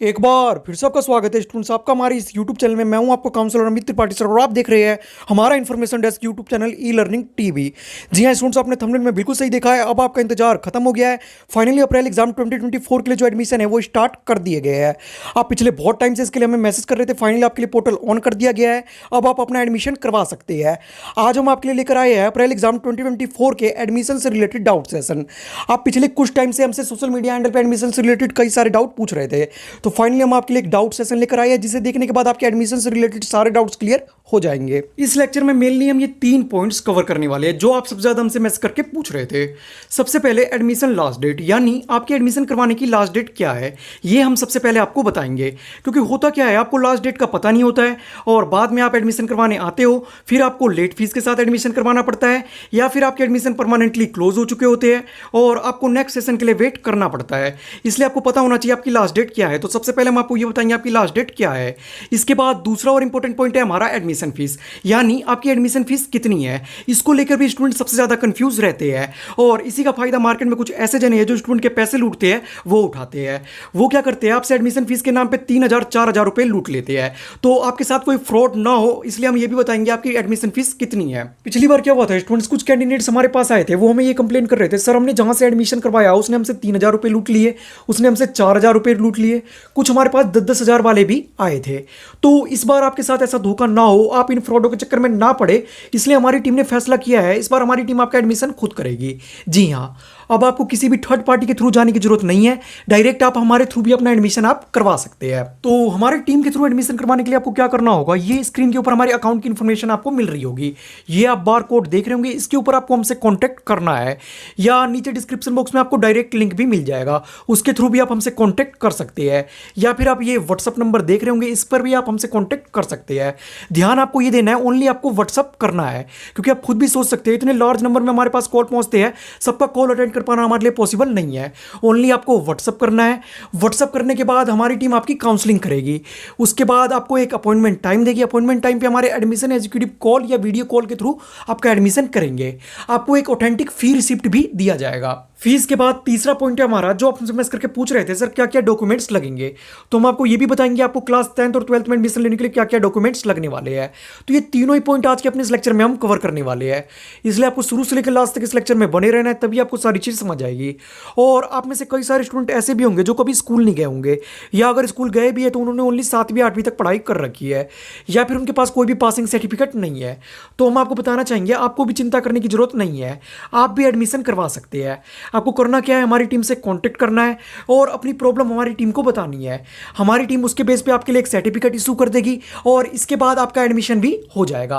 एक बार फिर से आपका स्वागत है स्टूडेंट्स आपका हमारे इस YouTube चैनल में। मैं हूं आपको काउंसलर अमित त्रिपाठी सर और आप देख रहे हैं हमारा information desk YouTube channel e learning TV. जी हां स्टूडेंट्स, आपने थंबनेल में बिल्कुल सही देखा है। अब आपका इंतजार खत्म हो गया है। फाइनली अप्रैल एग्जाम 2024 के लिए जो एडमिशन है वो स्टार्ट कर दिए गए हैं। आप पिछले बहुत टाइम से इसके लिए हमें मैसेज कर रहे थे, फाइनली आपके लिए पोर्टल ऑन कर दिया गया है। अब आप अपना एडमिशन करवा सकते हैं। आज हम आपके लिए लेकर आए हैं अप्रैल एग्जाम 2024 के एडमिशन से रिलेटेड डाउट सेशन। आप पिछले कुछ टाइम से हमसे सोशल मीडिया हैंडल पर एडमिशन से रिलेटेड कई सारे डाउट पूछ रहे थे, तो फाइनली हम आपके लिए डाउट सेशन लेकर आए हैं जिसे देखने के बाद आपके एडमिशन से रिलेटेड सारे डाउट्स क्लियर हो जाएंगे। इस लेक्चर में मेनली हम ये 3 पॉइंट्स कवर करने वाले हैं जो आप सबसे ज्यादा हमसे मैसेज करके पूछ रहे थे। सबसे पहले एडमिशन लास्ट डेट, यानी आपके एडमिशन करवाने की लास्ट डेट क्या है, ये हम सबसे पहले आपको बताएंगे। क्योंकि होता क्या है, आपको लास्ट डेट का पता नहीं होता है और बाद में आप एडमिशन करवाने आते हो, फिर आपको लेट फीस के साथ एडमिशन करवाना पड़ता है, या फिर आपके एडमिशन परमानेंटली क्लोज हो चुके होते हैं और आपको नेक्स्ट सेशन के लिए वेट करना पड़ता है। इसलिए आपको पता होना चाहिए आपकी लास्ट डेट क्या है। तो सबसे पहले हम आपको ये बताएंगे आपकी लास्ट डेट क्या है। इसके बाद दूसरा और इंपॉर्टेंट पॉइंट है हमारा एडमिशन फीस, यानी आपकी एडमिशन फीस कितनी है। इसको लेकर भी स्टूडेंट सबसे ज्यादा कंफ्यूज रहते हैं और इसी का फायदा मार्केट में कुछ ऐसे जने हैं जो स्टूडेंट के पैसे लूटते हैं, वो उठाते हैं। वो क्या करते हैं, आपसे एडमिशन फीस के नाम पे 3,000 4,000 रुपए लूट लेते हैं। तो आपके साथ कोई फ्रॉड ना हो इसलिए हम ये भी बताएंगे आपकी एडमिशन फीस कितनी है। पिछली बार क्या हुआ था स्टूडेंट्स, कुछ कैंडिडेट्स हमारे पास आए थे, वो हमें ये कंप्लेन कर रहे थे, सर हमने जहां से एडमिशन करवाया उसने हमसे 3,000 रुपए लूट लिए, उसने हमसे 4,000 रुपए लूट लिए। कुछ हमारे पास 10,000 वाले भी आए थे। तो इस बार आपके साथ ऐसा धोखा ना हो, आप इन फ्रॉडों के चक्कर में ना पड़े, इसलिए हमारी टीम ने फैसला किया है इस बार हमारी टीम आपका एडमिशन खुद करेगी। जी हाँ, अब आपको किसी भी थर्ड पार्टी के थ्रू जाने की जरूरत नहीं है, डायरेक्ट आप हमारे थ्रू भी अपना एडमिशन आप करवा सकते हैं। तो हमारी टीम के थ्रू एडमिशन करवाने के लिए आपको क्या करना होगा, ये स्क्रीन के ऊपर हमारे अकाउंट की इंफॉर्मेशन आपको मिल रही होगी, ये आप बार कोड देख रहे होंगे, इसके ऊपर आपको हमसे कॉन्टैक्ट करना है, या नीचे डिस्क्रिप्शन बॉक्स में आपको डायरेक्ट लिंक भी मिल जाएगा, उसके थ्रू भी आप हमसे कॉन्टैक्ट कर सकते हैं, या फिर आप ये व्हाट्सअप नंबर देख रहे होंगे, इस पर भी आप हमसे कॉन्टैक्ट कर सकते हैं। ध्यान आपको ये देना है, ओनली आपको व्हाट्सअप करना है, क्योंकि आप खुद भी सोच सकते हैं इतने लार्ज नंबर में हमारे पास कॉल पहुंचते हैं, सबका कॉल अटेंड कर पाना हमारे लिए पॉसिबल नहीं है। ओनली आपको व्हाट्सअप करना है। व्हाट्सअप करने के बाद हमारी टीम आपकी काउंसलिंग करेगी, उसके बाद आपको एक अपॉइंटमेंट टाइम देगी। अपॉइंटमेंट टाइम पे हमारे एडमिशन एग्जीक्यूटिव कॉल या वीडियो कॉल के थ्रू आपका एडमिशन करेंगे। आपको एक ऑथेंटिक फी रिसिप्ट भी दिया जाएगा। फीस के बाद तीसरा पॉइंट है हमारा, जो आप मैसेज करके पूछ रहे थे सर क्या क्या डॉक्यूमेंट्स लगेंगे, तो हम आपको ये भी बताएंगे आपको क्लास 10th और 12th में एडमिशन लेने के लिए क्या क्या डॉक्यूमेंट्स लगने वाले हैं। तो ये तीनों ही पॉइंट आज के अपने इस लेक्चर में हम कवर करने वाले हैं, इसलिए आपको शुरू से लेकर लास्ट तक इस लेक्चर में बने रहना है, तभी आपको सारी चीज़ समझ आएगी। और आप में से कई सारे स्टूडेंट ऐसे भी होंगे जो कभी स्कूल नहीं गए होंगे, या अगर स्कूल गए भी है तो उन्होंने ओनली 7वीं 8वीं तक पढ़ाई कर रखी है, या फिर उनके पास कोई भी पासिंग सर्टिफिकेट नहीं है। तो हम आपको बताना चाहेंगे आपको भी चिंता करने की जरूरत नहीं है, आप भी एडमिशन करवा सकते हैं। आपको करना क्या है, हमारी टीम से कांटेक्ट करना है और अपनी प्रॉब्लम हमारी टीम को बतानी है। हमारी टीम उसके बेस पे आपके लिए एक सर्टिफिकेट इशू कर देगी और इसके बाद आपका एडमिशन भी हो जाएगा।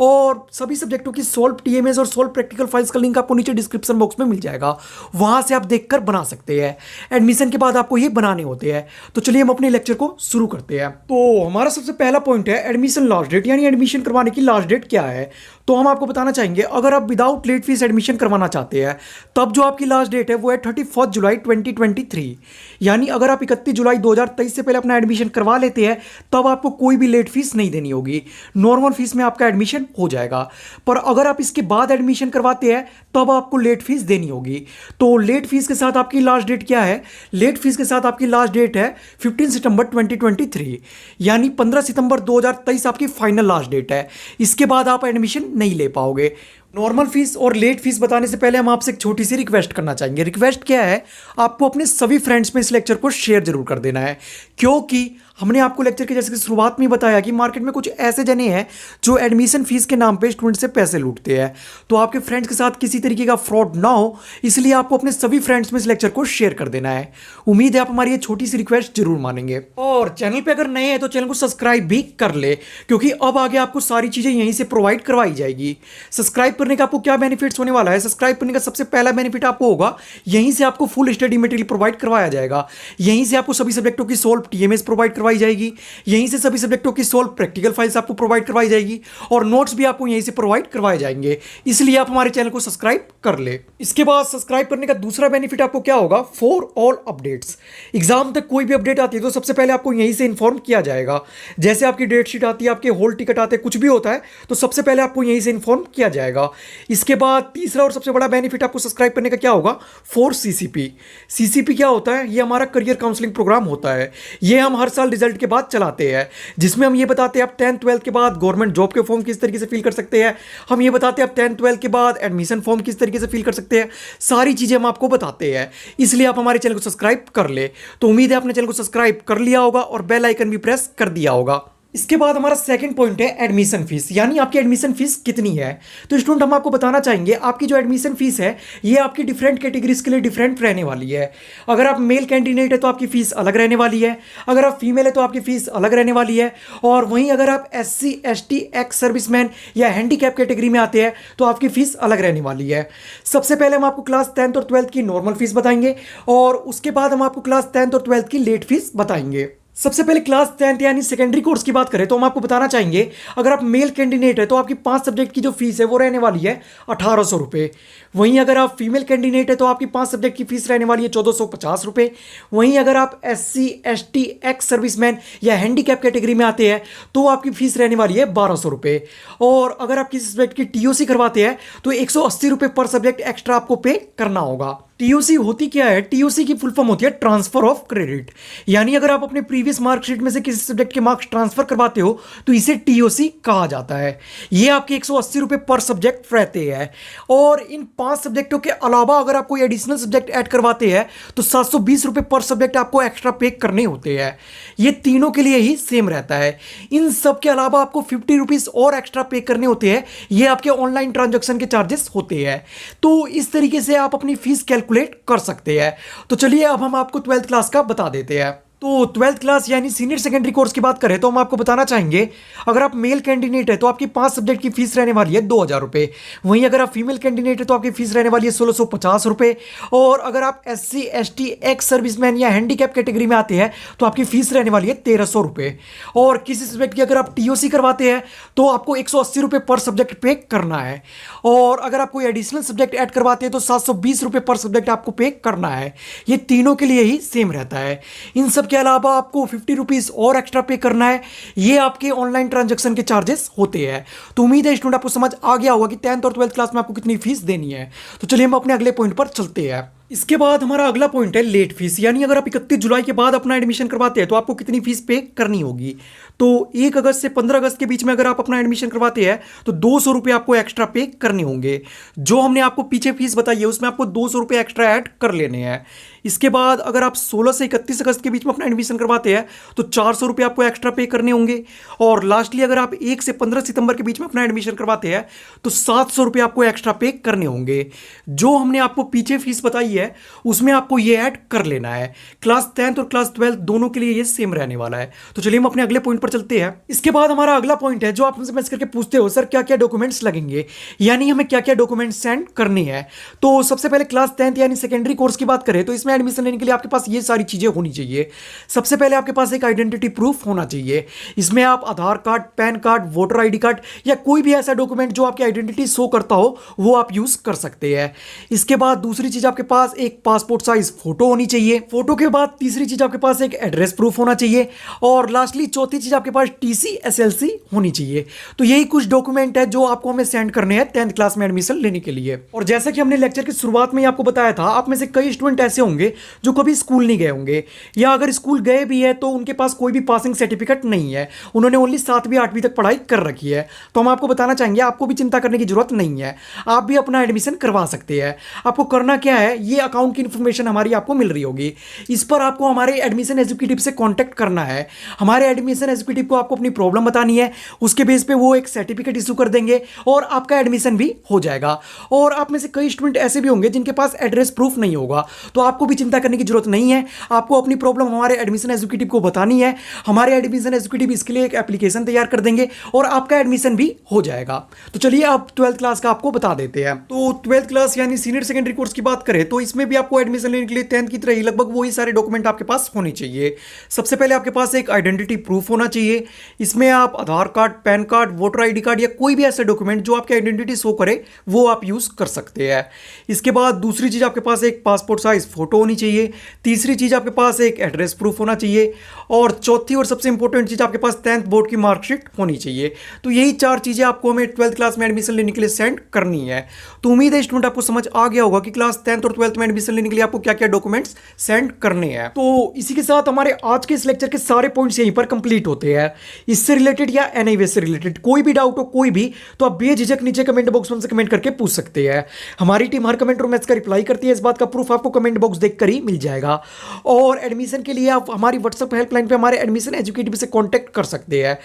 और सभी सब्जेक्टों की सॉल्व टीएमएस और सॉल्व प्रैक्टिकल फाइल्स का लिंक आपको नीचे डिस्क्रिप्शन बॉक्स में मिल जाएगा, वहां से आप देखकर बना सकते हैं। एडमिशन के बाद आपको ये बनाने होते हैं। तो चलिए हम अपने लेक्चर को शुरू करते हैं। तो हमारा सबसे पहला पॉइंट है एडमिशन लास्ट डेट, यानी एडमिशन करवाने की लास्ट डेट क्या है। तो हम आपको बताना चाहेंगे अगर आप विदाउट लेट फीस एडमिशन करवाना चाहते हैं तब जो आपकी लास्ट डेट है वो है 31 जुलाई 2023, यानी अगर आप 31 जुलाई 2023 से पहले अपना एडमिशन करवा लेते हैं तब आपको कोई भी लेट फीस नहीं देनी होगी, नॉर्मल फीस में आपका एडमिशन हो जाएगा। पर अगर आप इसके बाद एडमिशन करवाते हैं तब आपको लेट फीस देनी होगी। तो लेट फीस के साथ आपकी लास्ट डेट क्या है, लेट फीस के साथ आपकी लास्ट डेट है 15 सितंबर 2023, यानी 15 सितंबर 2023 आपकी फाइनल लास्ट डेट है। इसके बाद आप एडमिशन नहीं ले पाओगे। नॉर्मल फीस और लेट फीस बताने से पहले हम आपसे एक छोटी सी रिक्वेस्ट करना चाहेंगे। रिक्वेस्ट क्या है, आपको अपने सभी फ्रेंड्स में इस लेक्चर को शेयर जरूर कर देना है, क्योंकि हमने आपको लेक्चर के जैसे कि शुरुआत में बताया कि मार्केट में कुछ ऐसे जने हैं जो एडमिशन फीस के नाम पे स्टूडेंट से पैसे लूटते हैं। तो आपके फ्रेंड्स के साथ किसी तरीके का फ्रॉड ना हो, इसलिए आपको अपने सभी फ्रेंड्स में इस लेक्चर को शेयर कर देना है। उम्मीद है आप हमारी ये छोटी सी रिक्वेस्ट जरूर मानेंगे। और चैनल पे अगर नए हैं तो चैनल को सब्सक्राइब भी कर ले, क्योंकि अब आगे आपको सारी चीजें यहीं से प्रोवाइड करवाई जाएगी। सब्सक्राइब करने का आपको क्या बेनिफिट्स होने वाला है, सब्सक्राइब करने का सबसे पहला बेनिफिट आपको होगा यहीं से आपको फुल स्टडी मटेरियल प्रोवाइड करवाया जाएगा, यहीं से आपको सभी सब्जेक्टों की सॉल्व टीएमएस प्रोवाइड करवाई जाएगी, यहीं से सभी सब्जेक्टों की सोल्व प्रैक्टिकल फाइल्स आपको प्रोवाइड करवाई जाएगी और नोट्स भी आपको यहीं से प्रोवाइड करवाए जाएंगे। इसलिए आप हमारे चैनल को सब्सक्राइब कर ले। इसके बाद सब्सक्राइब करने का दूसरा बेनिफिट आपको क्या होगा, फॉर ऑल अपडेट्स। एग्जाम तक कोई भी अपडेट आती है तो सबसे पहले आपको यहीं से इन्फॉर्म किया जाएगा। जैसे आपकी डेट शीट आती है, आपके हॉल टिकट आते हैं, कुछ भी होता है तो सबसे पहले आपको यहीं से इन्फॉर्म किया जाएगा। इसके बाद तीसरा और सबसे बड़ा बेनिफिट आपको सब्सक्राइब करने का क्या होगा, फॉर सीसीपी। सीसीपी क्या होता है, ये हमारा करियर काउंसलिंग प्रोग्राम होता है। ये हम हर साल रिजल्ट के बाद चलाते हैं, जिसमें हम ये बताते हैं आप 10th 12th के बाद गवर्नमेंट जॉब के फॉर्म किस तरीके से फिल कर सकते हैं। हम ये बताते हैं आप 10th 12th के बाद एडमिशन फॉर्म किस तरीके से फिल कर सकते हैं। सारी चीज़ें हम आपको बताते हैं, इसलिए आप हमारे चैनल को सब्सक्राइब कर ले। तो उम्मीद है आपने चैनल को सब्सक्राइब कर लिया होगा और बेल आइकन भी प्रेस कर दिया होगा। इसके बाद हमारा सेकंड पॉइंट है एडमिशन फीस, यानी आपकी एडमिशन फीस कितनी है। तो स्टूडेंट हम आपको बताना चाहेंगे आपकी जो एडमिशन फीस है ये आपकी डिफरेंट कैटेगरीज के लिए डिफरेंट रहने वाली है। अगर आप मेल कैंडिडेट है तो आपकी फीस अलग रहने वाली है, अगर आप फीमेल है तो आपकी फीस अलग रहने वाली है, और वहीं अगर आप SC ST एक्स सर्विसमैन या हैंडीकैप कैटेगरी में आते हैं तो आपकी फीस अलग रहने वाली है। सबसे पहले हम आपको क्लास 10th और 12th की नॉर्मल फीस बताएंगे और उसके बाद हम आपको क्लास 10th और 12th की लेट फीस बताएंगे। सबसे पहले क्लास 10th यानी सेकेंडरी कोर्स की बात करें तो हम आपको बताना चाहेंगे अगर आप मेल कैंडिडेट है तो आपकी 5 सब्जेक्ट की जो फीस है वो रहने वाली है 1800 रुपये। वहीं अगर आप फीमेल कैंडिडेट है तो आपकी 5 सब्जेक्ट की फीस रहने वाली है 1450 रुपये। वहीं अगर आप SC ST एक्स सर्विसमैन या हैंडीकैप कैटेगरी में आते हैं तो आपकी फीस रहने वाली है 1200 रुपये। और अगर आप किसी सब्जेक्ट की TOC करवाते हैं तो 180 रुपये पर सब्जेक्ट एक्स्ट्रा आपको पे करना होगा। TOC होती क्या है, TOC की फुल फॉर्म होती है ट्रांसफर ऑफ क्रेडिट, यानी अगर आप अपने प्रीवियस मार्कशीट में से किसी सब्जेक्ट के मार्क्स ट्रांसफर करवाते हो तो इसे TOC कहा जाता है। ये आपके 180 रुपये पर सब्जेक्ट रहते हैं। और इन 5 सब्जेक्टों के अलावा अगर आप कोई एडिशनल सब्जेक्ट ऐड करवाते हैं तो 720 रुपये पर सब्जेक्ट आपको एक्स्ट्रा पे करने होते हैं। ये तीनों के लिए ही सेम रहता है। इन सब के अलावा आपको 50 रुपीज़ और एक्स्ट्रा पे करने होते हैं, ये आपके ऑनलाइन ट्रांजेक्शन के चार्जेस होते हैं। तो इस तरीके से आप अपनी फीस कैलकुलेट कर सकते हैं। तो चलिए अब हम आपको 12th क्लास का बता देते हैं। तो 12th क्लास यानी सीनियर सेकेंडरी कोर्स की बात करें तो हम आपको बताना चाहेंगे अगर आप मेल कैंडिडेट है तो आपकी 5 सब्जेक्ट की फीस रहने वाली है 2000 रुपये। वहीं अगर आप फीमेल कैंडिडेट है तो आपकी फीस रहने वाली है 1650 रुपये। और अगर आप SC ST एक्स सर्विसमैन या हैंडीकैप कैटेगरी में आते हैं तो आपकी फीस रहने वाली है 1300 रुपये। और किसी सब्जेक्ट की अगर आप TOC करवाते हैं तो आपको 180 रुपये पर सब्जेक्ट पे करना है। और अगर आप कोई एडिशनल सब्जेक्ट ऐड करवाते हैं तो 720 रुपये पर सब्जेक्ट आपको पे करना है। ये तीनों के लिए ही सेम रहता है। इन सब के अलावा आपको 50 रुपीज़ और एक्स्ट्रा पे करना है, ये आपके ऑनलाइन ट्रांजैक्शन के चार्जेस होते हैं। तो उम्मीद है स्टूडेंट आपको समझ आ गया होगा कि 10th और 12th क्लास में आपको कितनी फीस देनी है। तो चलिए हम अपने अगले पॉइंट पर चलते हैं। इसके बाद हमारा अगला पॉइंट है लेट फीस, यानी अगर आप 31 जुलाई के बाद अपना एडमिशन करवाते हैं तो आपको कितनी फीस पे करनी होगी। तो 1 अगस्त से 15 अगस्त के बीच में अगर आप अपना एडमिशन करवाते हैं तो 200 रुपये आपको एक्स्ट्रा पे करने होंगे। जो हमने आपको पीछे फीस बताई है उसमें आपको 200 रुपये एक्स्ट्रा ऐड कर लेने हैं। इसके बाद अगर आप 16 से 31 अगस्त के बीच में अपना एडमिशन करवाते हैं तो 400 रुपये आपको एक्स्ट्रा पे करने होंगे। और लास्टली अगर आप 1 से 15 सितंबर के बीच में अपना एडमिशन करवाते हैं तो 700 रुपये आपको एक्स्ट्रा पे करने होंगे। जो हमने आपको पीछे फीस बताई है उसमें आपको ये ऐड कर लेना है। क्लास 10th और क्लास 12th दोनों के लिए ये सेम रहने वाला है। तो चलिए हम अपने अगले पॉइंट पर चलते हैं। इसके बाद हमारा अगला पॉइंट है जो आप हमसे मैसेज करके पूछते हो सर क्या क्या डॉक्यूमेंट्स लगेंगे, यानी हमें क्या क्या डॉक्यूमेंट्स सेंड करने हैं। तो सबसे पहले क्लास 10th यानी सेकेंडरी कोर्स की बात करें तो इसमें एडमिशन लेने के लिए आपके पास ये सारी चीजें होनी चाहिए। सबसे पहले आपके पास एक आइडेंटिटी प्रूफ होना चाहिए। इसमें आप Aadhaar card, PAN card, voter ID card या कोई भी ऐसा डॉक्यूमेंट जो आपकी आइडेंटिटी शो करता हो वो आप यूज कर सकते हैं। इसके बाद दूसरी चीज आपके पास एक पासपोर्ट साइज फोटो होनी चाहिए। फोटो के बाद तीसरी चीज आपके पास एक एड्रेस प्रूफ होना चाहिए। और लास्टली चौथी चीज आपके पास TC SLC होनी चाहिए। तो यही कुछ डॉक्यूमेंट है जो आपको हमें सेंड करने हैं 10th क्लास में एडमिशन लेने के लिए। और जैसा कि हमने लेक्चर की शुरुआत में ही आपको बताया था, आप में से कई स्टूडेंट ऐसे होंगे जो कभी स्कूल नहीं गए होंगे, या अगर स्कूल गए भी है तो उनके पास कोई भी पासिंग सर्टिफिकेट नहीं है, उन्होंने ओनली 7वीं 8वीं तक पढ़ाई कर रखी है। तो हम आपको बताना चाहेंगे आपको भी चिंता करने की जरूरत नहीं है, आप भी अपना एडमिशन करवा सकते हैं। आपको करना क्या है, ये अकाउंट की इंफॉर्मेशन हमारी आपको मिल रही होगी, इस पर आपको हमारे एडमिशन एग्जीक्यूटिव से कांटेक्ट करना है। हमारे एडमिशन एग्जीक्यूटिव को आपको अपनी प्रॉब्लम बतानी है, उसके बेस पे वो एक सर्टिफिकेट इशू कर देंगे और आपका एडमिशन भी हो जाएगा। और आप में से कई स्टूडेंट ऐसे भी होंगे जिनके पास एड्रेस प्रूफ नहीं होगा, तो आपको भी चिंता करने की जरूरत नहीं है। आपको अपनी प्रॉब्लम हमारे एडमिशन एग्जीक्यूटिव को बतानी है, हमारे एडमिशन एग्जीक्यूटिव इसके लिए एक एप्लीकेशन तैयार कर देंगे और आपका एडमिशन भी हो जाएगा। तो चलिए अब 12th क्लास का आपको बता देते हैं। तो 12th क्लास यानी सीनियर सेकेंडरी कोर्स की बात करें तो इसमें भी आपको एडमिशन लेने के लिए 10th की तरह ही लगभग वही सारे डॉक्यूमेंट आपके पास होने चाहिए। सबसे पहले आपके पास एक आइडेंटिटी प्रूफ होना चाहिए। इसमें आप Aadhaar card, PAN card, voter ID card या कोई भी ऐसा डॉक्यूमेंट जो आपकी आइडेंटिटी शो करे वो आप यूज़ कर सकते हैं। इसके बाद दूसरी चीज़ आपके पास एक पासपोर्ट साइज फोटो होनी चाहिए। तीसरी चीज़ आपके पास एक एड्रेस प्रूफ होना चाहिए। और चौथी और सबसे इंपॉर्टेंट चीज़ आपके पास 10th बोर्ड की मार्कशीट होनी चाहिए। तो यही 4 चीज़ें आपको हमें 12th क्लास में एडमिशन लेने के लिए सेंड करनी है। तो उम्मीद है स्टूडेंट आपको समझ आ गया होगा कि क्लास 10th और 12th में एडमिशन लेने के लिए आपको क्या क्या डॉक्यूमेंट्स सेंड करने हैं। तो इसी के साथ हमारे आज के इस लेक्चर के सारे पॉइंट्स यहीं पर कंप्लीट होते हैं। इससे रिलेटेड या एनआईवीएस से रिलेटेड कोई भी डाउट हो कोई भी, तो आप बेझिझक नीचे कमेंट बॉक्स में कमेंट करके पूछ सकते हैं। हमारी टीम हर कमेंट और मैसेज का रिप्लाई करती है। इस बात का प्रूफ आपको कमेंट बॉक्स देखकर ही मिल जाएगा। और एडमिशन के लिए आप हमारी व्हाट्सएप हेल्पलाइन पे हमारे एडमिशन एजुकेटिव से कांटेक्ट कर सकते हैं।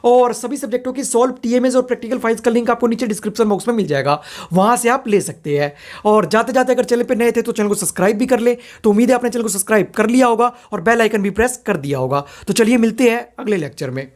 और सभी सब्जेक्टों की सॉल्व टीएमएस और प्रैक्टिकल फाइल्स का लिंक आपको नीचे डिस्क्रिप्शन बॉक्स में मिल जाएगा, वहां से आप ले सकते हैं। और जाते जाते अगर चैनल पे नए थे तो चैनल को सब्सक्राइब भी कर ले। तो उम्मीद है आपने चैनल को सब्सक्राइब कर लिया होगा और बेल आइकन भी प्रेस कर दिया होगा। तो चलिए मिलते हैं अगले लेक्चर में।